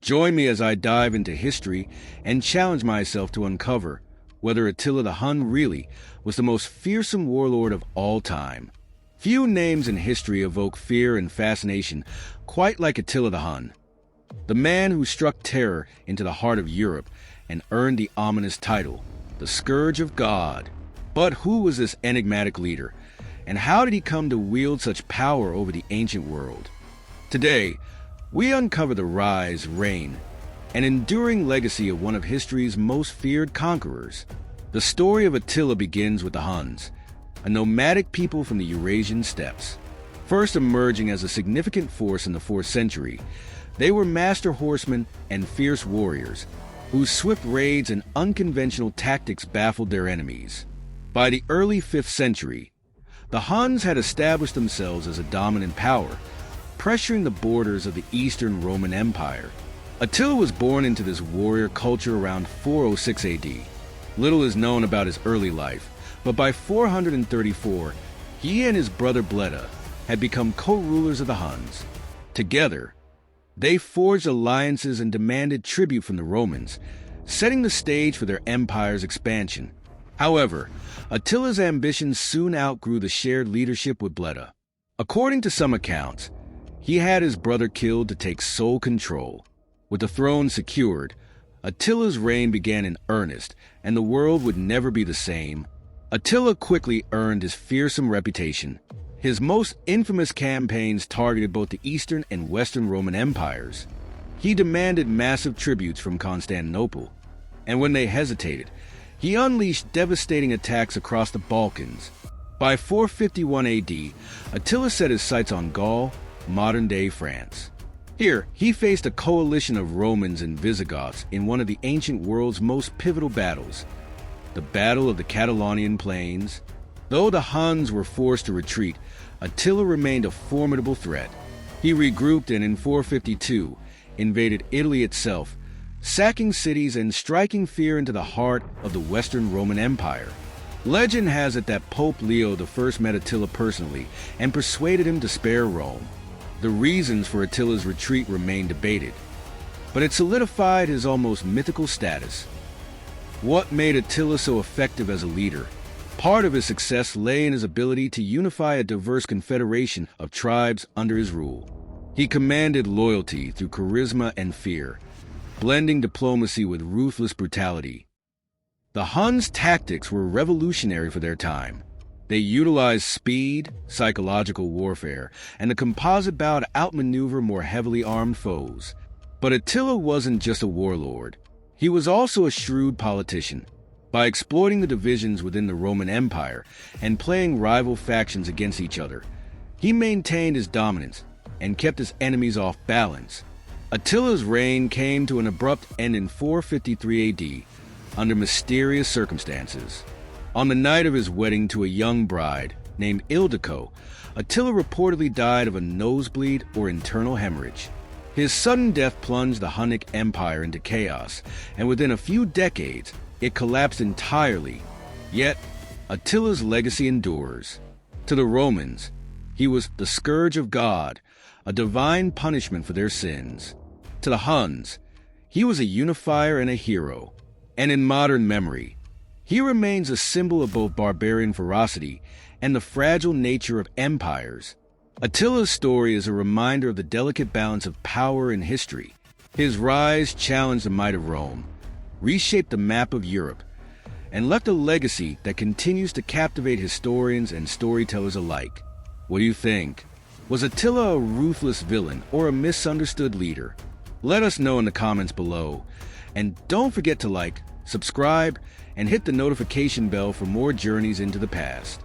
Join me as I dive into history and challenge myself to uncover whether Attila the Hun really was the most fearsome warlord of all time. Few names in history evoke fear and fascination quite like Attila the Hun, the man who struck terror into the heart of Europe and earned the ominous title, the Scourge of God. But who was this enigmatic leader, and how did he come to wield such power over the ancient world? Today, we uncover the rise, reign, and enduring legacy of one of history's most feared conquerors. The story of Attila begins with the Huns, a nomadic people from the Eurasian steppes. First emerging as a significant force in the 4th century, they were master horsemen and fierce warriors, whose swift raids and unconventional tactics baffled their enemies. By the early 5th century, the Huns had established themselves as a dominant power, pressuring the borders of the Eastern Roman Empire. Attila was born into this warrior culture around 406 AD. Little is known about his early life, but by 434, he and his brother Bleda had become co-rulers of the Huns. Together, they forged alliances and demanded tribute from the Romans, setting the stage for their empire's expansion. However, Attila's ambitions soon outgrew the shared leadership with Bleda. According to some accounts, he had his brother killed to take sole control. With the throne secured, Attila's reign began in earnest, and the world would never be the same. Attila quickly earned his fearsome reputation. His most infamous campaigns targeted both the Eastern and Western Roman empires. He demanded massive tributes from Constantinople, and when they hesitated, he unleashed devastating attacks across the Balkans. By 451 AD, Attila set his sights on Gaul, modern-day France. Here, he faced a coalition of Romans and Visigoths in one of the ancient world's most pivotal battles, the Battle of the Catalonian Plains. Though the Huns were forced to retreat, Attila remained a formidable threat. He regrouped and in 452 invaded Italy itself, sacking cities and striking fear into the heart of the Western Roman Empire. Legend has it that Pope Leo I met Attila personally and persuaded him to spare Rome. The reasons for Attila's retreat remain debated, but it solidified his almost mythical status. What made Attila so effective as a leader? Part of his success lay in his ability to unify a diverse confederation of tribes under his rule. He commanded loyalty through charisma and fear, blending diplomacy with ruthless brutality. The Huns' tactics were revolutionary for their time. They utilized speed, psychological warfare, and the composite bow to outmaneuver more heavily armed foes. But Attila wasn't just a warlord. He was also a shrewd politician. By exploiting the divisions within the Roman Empire and playing rival factions against each other, he maintained his dominance and kept his enemies off balance. Attila's reign came to an abrupt end in 453 AD under mysterious circumstances. On the night of his wedding to a young bride named Ildiko, Attila reportedly died of a nosebleed or internal hemorrhage. His sudden death plunged the Hunnic Empire into chaos, and within a few decades, it collapsed entirely. Yet, Attila's legacy endures. To the Romans, he was the Scourge of God, a divine punishment for their sins. To the Huns, he was a unifier and a hero. And in modern memory, he remains a symbol of both barbarian ferocity and the fragile nature of empires. Attila's story is a reminder of the delicate balance of power in history. His rise challenged the might of Rome, reshaped the map of Europe, and left a legacy that continues to captivate historians and storytellers alike. What do you think? Was Attila a ruthless villain or a misunderstood leader? Let us know in the comments below. And don't forget to like, subscribe, and hit the notification bell for more journeys into the past.